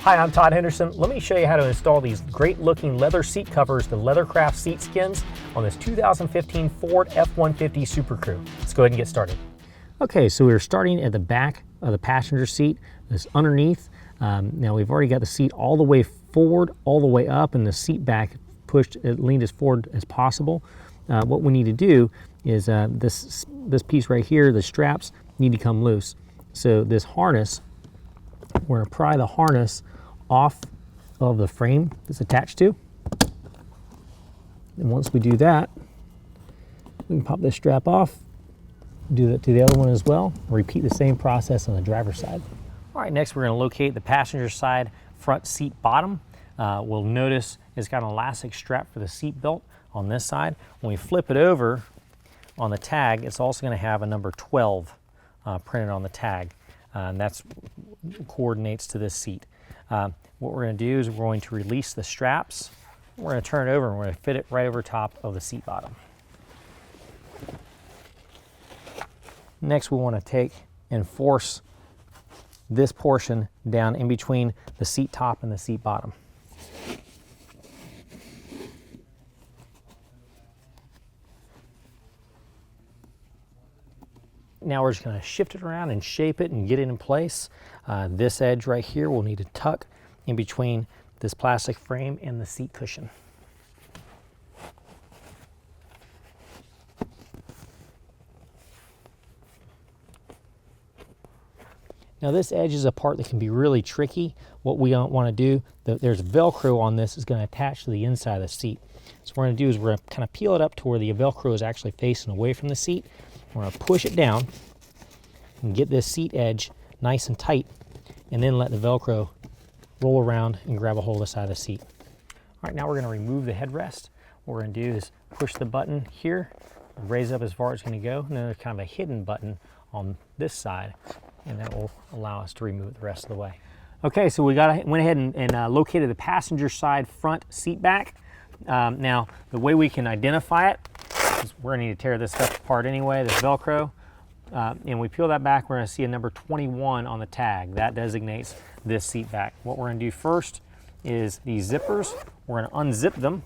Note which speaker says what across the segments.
Speaker 1: Hi, I'm Todd Henderson. Let me show you how to install these great looking leather seat covers, the LeatherCraft SeatSkinz, on this 2015 Ford F-150 SuperCrew. Let's go ahead and get started. Okay, so we're starting at the back of the passenger seat, this underneath. Now we've already got the seat all the way forward, all the way up, and the seat back pushed, leaned as forward as possible. What we need to do is this piece right here, the straps, need to come loose. So this harness, we're going to pry the harness off of the frame it's attached to. And once we do that, we can pop this strap off, do that to the other one as well, repeat the same process on the driver's side. All right, next we're going to locate the passenger side front seat bottom. We'll notice it's got an elastic strap for the seat belt on this side. When we flip it over on the tag, it's also going to have a number 12 printed on the tag. And that's coordinates to this seat. What we're going to do is we're going to release the straps. We're going to turn it over and we're going to fit it right over top of the seat bottom. Next, we want to take and force this portion down in between the seat top and the seat bottom. Now we're just going to shift it around and shape it and get it in place. This edge right here will need to tuck in between this plastic frame and the seat cushion. Now this edge is a part that can be really tricky. What we don't want to do, there's Velcro on this, is going to attach to the inside of the seat. So what we're going to do is we're going to kind of peel it up to where the Velcro is actually facing away from the seat. We're going to push it down and get this seat edge nice and tight, and then let the Velcro roll around and grab a hold of the side of the seat. All right, now we're going to remove the headrest. What we're going to do is push the button here, raise it up as far as it's going to go, and then there's kind of a hidden button on this side, and that will allow us to remove it the rest of the way. Okay, so we went ahead and located the passenger side front seat back. Now, the way we can identify it is we're going to need to tear this stuff apart anyway, this Velcro. And we peel that back, we're going to see a number 21 on the tag. That designates this seat back. What we're going to do first is these zippers, we're going to unzip them.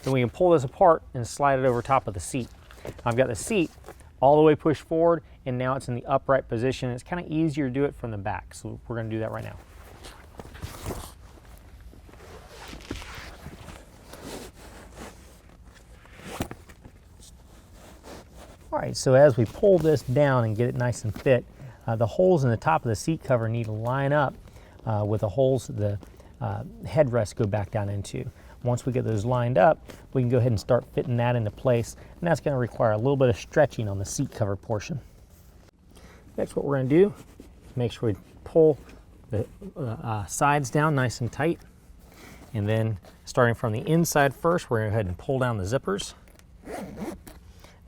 Speaker 1: Then we can pull this apart and slide it over top of the seat. I've got the seat all the way pushed forward, and now it's in the upright position. It's kind of easier to do it from the back, so we're going to do that right now. All right, so as we pull this down and get it nice and fit, the holes in the top of the seat cover need to line up with the holes the headrest go back down into. Once we get those lined up, we can go ahead and start fitting that into place, and that's going to require a little bit of stretching on the seat cover portion. Next, what we're going to do is make sure we pull the sides down nice and tight, and then starting from the inside first, we're going to go ahead and pull down the zippers.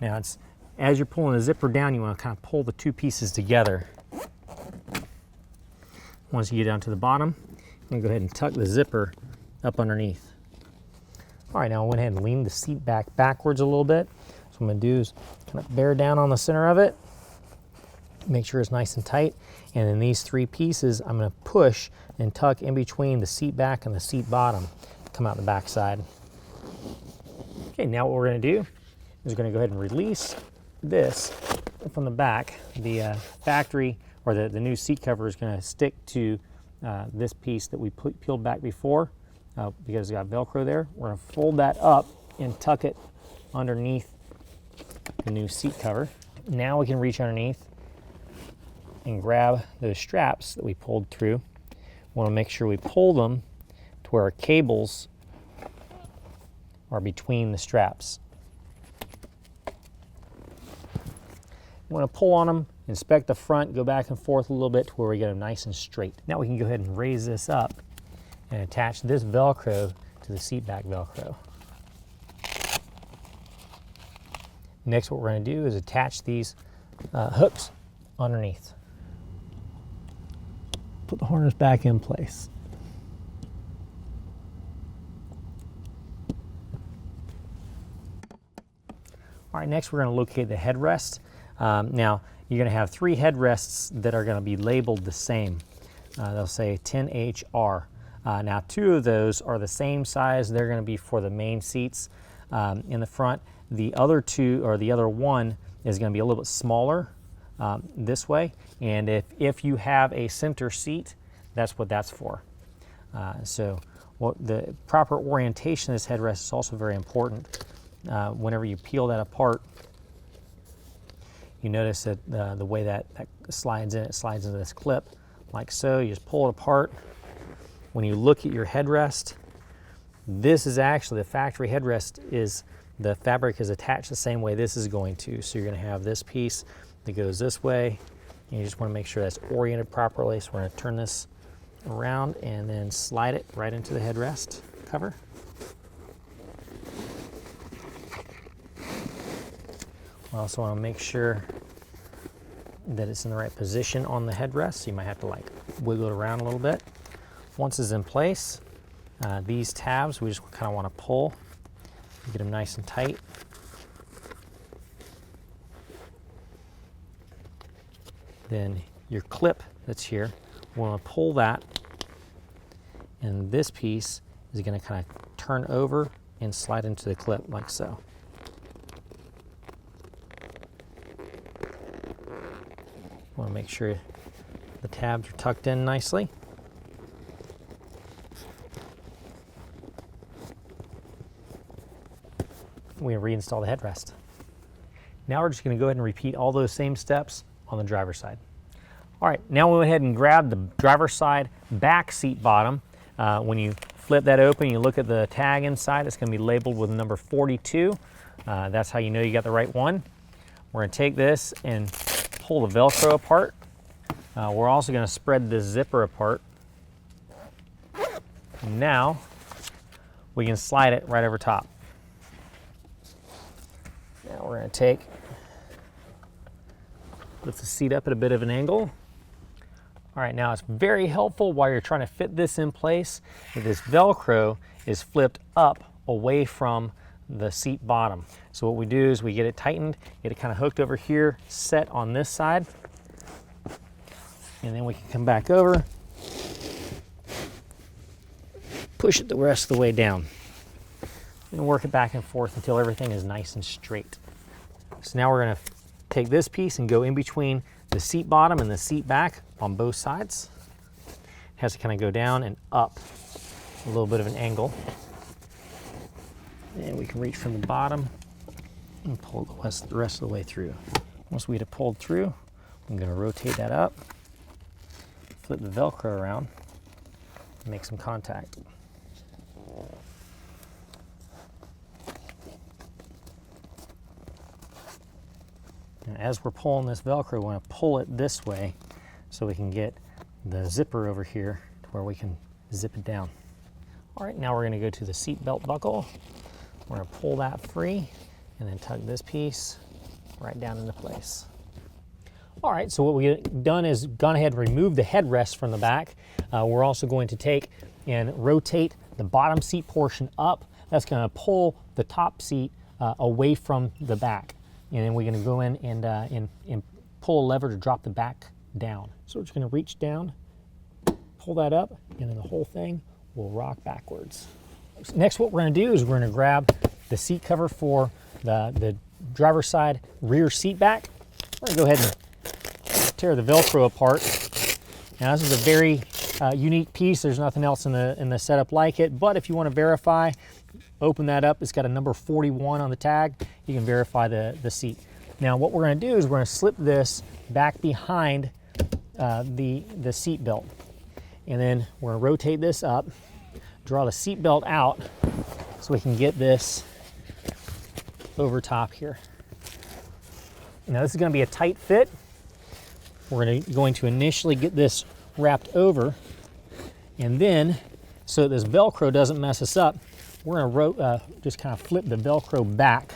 Speaker 1: Now, as you're pulling the zipper down, you want to kind of pull the two pieces together. Once you get down to the bottom, I'm going to go ahead and tuck the zipper up underneath. All right, now I went ahead and leaned the seat back backwards a little bit. So what I'm going to do is kind of bear down on the center of it, make sure it's nice and tight, and then these three pieces I'm going to push and tuck in between the seat back and the seat bottom, come out the back side. Okay, now what we're going to do is we're going to go ahead and release this from the back. The factory, or the new seat cover, is going to stick to this piece that we peeled back before because it's got Velcro there. We're going to fold that up and tuck it underneath the new seat cover. Now we can reach underneath and grab those straps that we pulled through. We want to make sure we pull them to where our cables are between the straps. We want to pull on them, inspect the front, go back and forth a little bit to where we get them nice and straight. Now we can go ahead and raise this up and attach this Velcro to the seat back Velcro. Next, what we're going to do is attach these hooks underneath. Put the harness back in place. All right, next we're going to locate the headrest. Now, you're going to have 3 headrests that are going to be labeled the same. They'll say 10HR. Now 2 of those are the same size. They're going to be for the main seats in the front. The other 2, or the other one, is going to be a little bit smaller this way. And if you have a center seat, that's what that's for. So the proper orientation of this headrest is also very important. Whenever you peel that apart, you notice that the way that slides in, it slides into this clip like so. You just pull it apart. When you look at your headrest, this is actually the factory headrest. Is the fabric is attached the same way this is going to. So you're going to have this piece that goes this way, and you just want to make sure that's oriented properly. So we're going to turn this around and then slide it right into the headrest cover. We also want to make sure that it's in the right position on the headrest. So you might have to like wiggle it around a little bit. Once it's in place, these tabs we just kind of want to pull, get them nice and tight. Then your clip that's here, we want to pull that, and this piece is going to kind of turn over and slide into the clip like so. Want to make sure the tabs are tucked in nicely. We reinstall the headrest. Now we're just going to go ahead and repeat all those same steps on the driver's side. All right, now we went ahead and grabbed the driver's side back seat bottom. When you flip that open, you look at the tag inside, it's going to be labeled with number 42. That's how you know you got the right one. We're going to take this and pull the Velcro apart. We're also going to spread this zipper apart. Now we can slide it right over top. Now we're going to lift the seat up at a bit of an angle. All right, now it's very helpful while you're trying to fit this in place that this Velcro is flipped up away from the seat bottom. So what we do is we get it tightened, get it kind of hooked over here, set on this side, and then we can come back over, push it the rest of the way down, and work it back and forth until everything is nice and straight. So now we're going to take this piece and go in between the seat bottom and the seat back on both sides. It has to kind of go down and up a little bit of an angle. And we can reach from the bottom and pull the rest of the way through. Once we have pulled through, I'm going to rotate that up, flip the Velcro around, and make some contact. And as we're pulling this Velcro, we want to pull it this way so we can get the zipper over here to where we can zip it down. All right, now we're going to go to the seat belt buckle. We're going to pull that free and then tuck this piece right down into place. All right, so what we've done is gone ahead and removed the headrest from the back. We're also going to take and rotate the bottom seat portion up. That's going to pull the top seat away from the back. And then we're going to go in and pull a lever to drop the back down. So we're just going to reach down, pull that up, and then the whole thing will rock backwards. Next, what we're going to do is we're going to grab the seat cover for the driver's side rear seat back. We're going to go ahead and tear the Velcro apart. Now, this is a very unique piece. There's nothing else in the setup like it. But if you want to verify, open that up. It's got a number 41 on the tag. You can verify the seat. Now, what we're going to do is we're going to slip this back behind the seat belt. And then we're going to rotate this up, draw the seat belt out so we can get this over top here. Now, this is going to be a tight fit. We're going to initially get this wrapped over, and then so that this Velcro doesn't mess us up, we're going to just kind of flip the Velcro back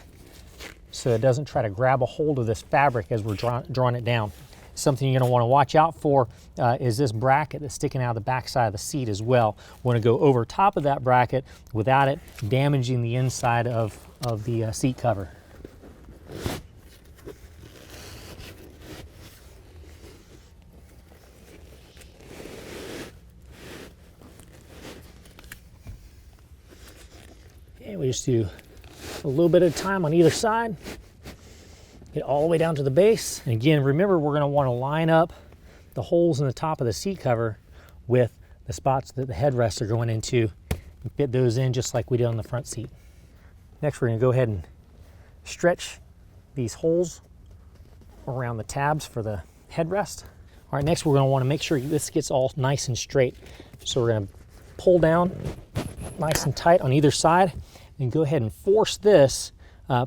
Speaker 1: so it doesn't try to grab a hold of this fabric as we're drawing it down. Something you're going to want to watch out for is this bracket that's sticking out of the back side of the seat as well. We want to go over top of that bracket without it damaging the inside of the seat cover. And we just do a little bit at a time on either side. Get all the way down to the base. And again, remember, we're going to want to line up the holes in the top of the seat cover with the spots that the headrests are going into and fit those in just like we did on the front seat. Next, we're going to go ahead and stretch these holes around the tabs for the headrest. All right, next we're going to want to make sure this gets all nice and straight. So we're going to pull down nice and tight on either side and go ahead and force this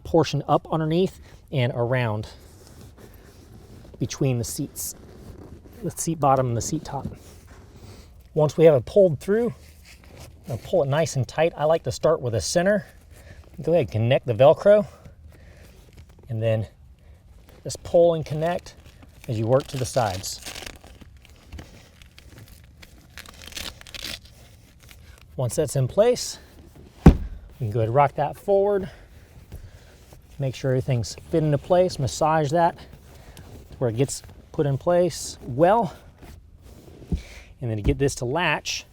Speaker 1: portion up underneath and around between the seats, the seat bottom and the seat top. Once we have it pulled through, I'll pull it nice and tight. I like to start with a center. Go ahead and connect the Velcro, and then just pull and connect as you work to the sides. Once that's in place, we can go ahead and rock that forward. Make sure everything's fit into place. Massage that where it gets put in place well. And then to get this to latch,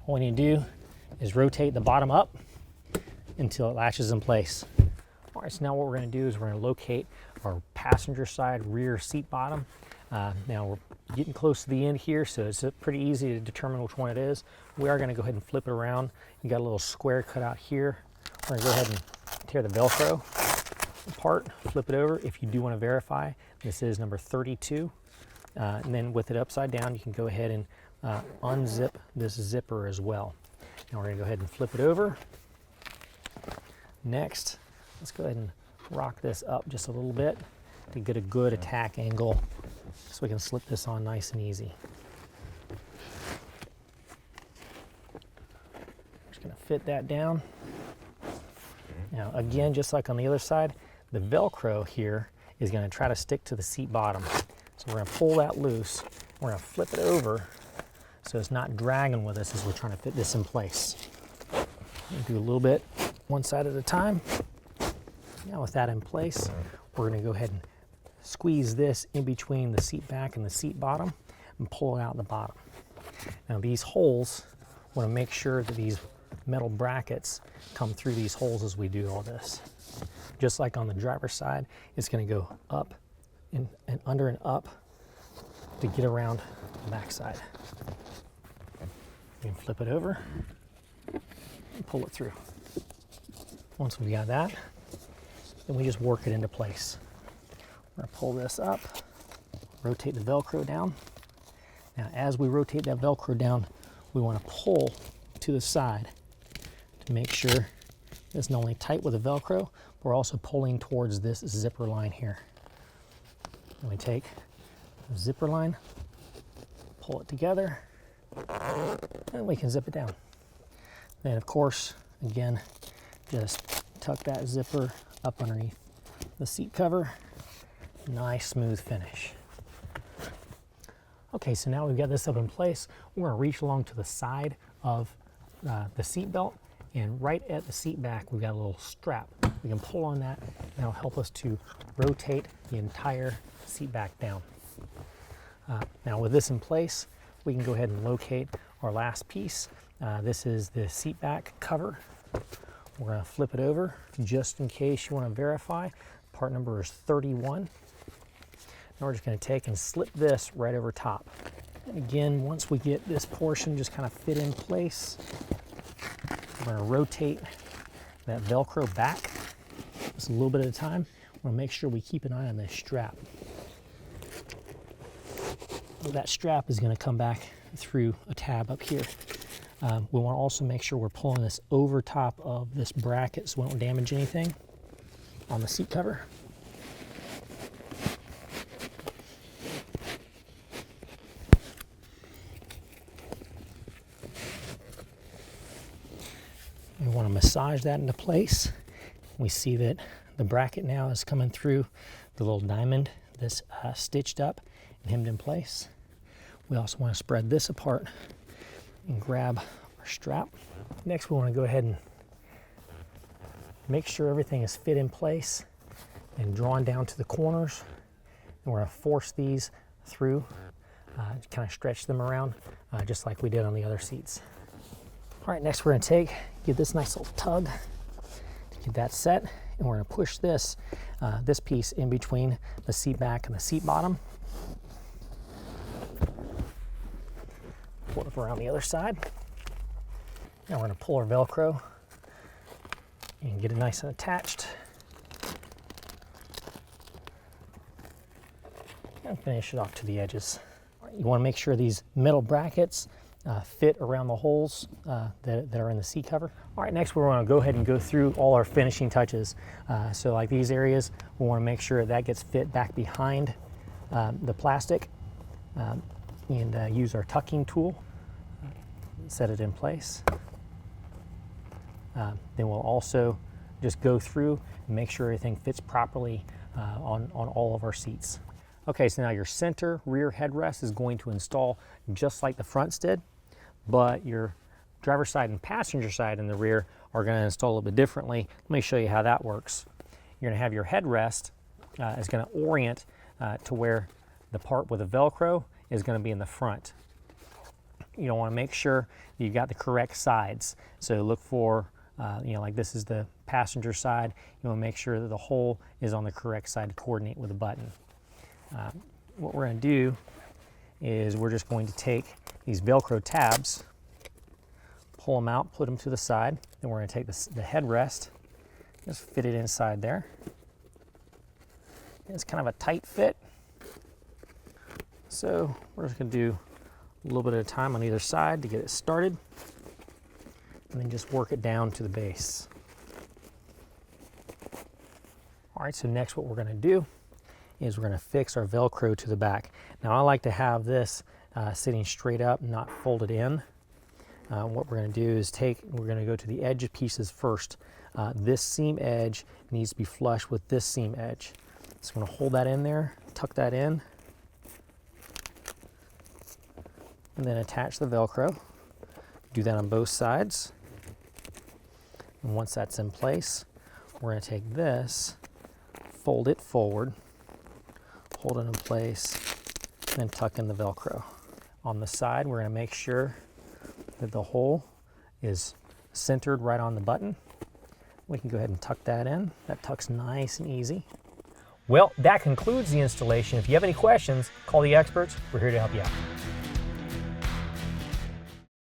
Speaker 1: all we need to do is rotate the bottom up until it latches in place. All right, so now what we're going to do is we're going to locate our passenger side rear seat bottom. Now we're getting close to the end here, so it's pretty easy to determine which one it is. We are going to go ahead and flip it around. You got a little square cut out here. We're going to go ahead and tear the Velcro apart, flip it over. If you do want to verify, this is number 32. And then with it upside down, you can go ahead and unzip this zipper as well. Now we're going to go ahead and flip it over. Next, let's go ahead and rock this up just a little bit to get a good attack angle so we can slip this on nice and easy. Just going to fit that down. Now again, just like on the other side, the Velcro here is going to try to stick to the seat bottom. So we're going to pull that loose. We're going to flip it over so it's not dragging with us as we're trying to fit this in place. Do a little bit one side at a time. Now with that in place, we're going to go ahead and squeeze this in between the seat back and the seat bottom and pull it out the bottom. Now these holes, we want to make sure that these metal brackets come through these holes as we do all this. Just like on the driver's side, it's going to go up and under and up to get around the back side. You can flip it over and pull it through. Once we got that, then we just work it into place. We're going to pull this up, rotate the Velcro down. Now as we rotate that Velcro down, we want to pull to the side to make sure it's not only tight with the Velcro, but we're also pulling towards this zipper line here. And we take the zipper line, pull it together, and we can zip it down. Then of course, again, just tuck that zipper up underneath the seat cover. Nice smooth finish. Okay, so now we've got this up in place. We're going to reach along to the side of the seat belt, and right at the seat back we've got a little strap. We can pull on that and that'll help us to rotate the entire seat back down. Now with this in place, we can go ahead and locate our last piece. This is the seat back cover. We're going to flip it over just in case you want to verify. Part number is 31. Now we're just going to take and slip this right over top. And again, once we get this portion just kind of fit in place, we're going to rotate that Velcro back just a little bit at a time. We're going to make sure we keep an eye on this strap. That strap is going to come back through a tab up here. We want to also make sure we're pulling this over top of this bracket so we don't damage anything on the seat cover. We want to massage that into place. We see that the bracket now is coming through the little diamond that's stitched up and hemmed in place. We also want to spread this apart and grab our strap. Next, we want to go ahead and make sure everything is fit in place and drawn down to the corners. And we're going to force these through, kind of stretch them around just like we did on the other seats. All right, next we're going to take, Give this nice little tug to get that set. And we're going to push this, this piece in between the seat back and the seat bottom. Pull it around the other side. Now we're going to pull our Velcro and get it nice and attached. And finish it off to the edges. You want to make sure these metal brackets fit around the holes that are in the seat cover. All right, next we're going to go ahead and go through all our finishing touches. So like these areas, we want to make sure that gets fit back behind the plastic and use our tucking tool, set it in place. Then we'll also just go through and make sure everything fits properly on all of our seats. Okay, so now your center rear headrest is going to install just like the fronts did, but your driver's side and passenger side in the rear are going to install a little bit differently. Let me show you how that works. You're going to have your headrest is going to orient to where the part with the Velcro is going to be in the front. You don't want to make sure you've got the correct sides. So look for, like this is the passenger side. You want to make sure that the hole is on the correct side to coordinate with the button. What we're going to do is we're just going to take these Velcro tabs, pull them out, put them to the side. Then we're going to take the headrest, just fit it inside there. It's kind of a tight fit. So we're just going to do a little bit at a time on either side to get it started, and then just work it down to the base. All right, so next what we're going to do is we're going to fix our Velcro to the back. Now I like to have this sitting straight up, not folded in. What we're going to do is we're going to go to the edge pieces first. This seam edge needs to be flush with this seam edge. So I'm going to hold that in there, tuck that in, and then attach the Velcro. Do that on both sides. And once that's in place, we're going to take this, fold it forward, hold it in place, and then tuck in the Velcro. On the side, we're going to make sure that the hole is centered right on the button. We can go ahead and tuck that in. That tucks nice and easy. Well, that concludes the installation. If you have any questions, call the experts. We're here to help you out.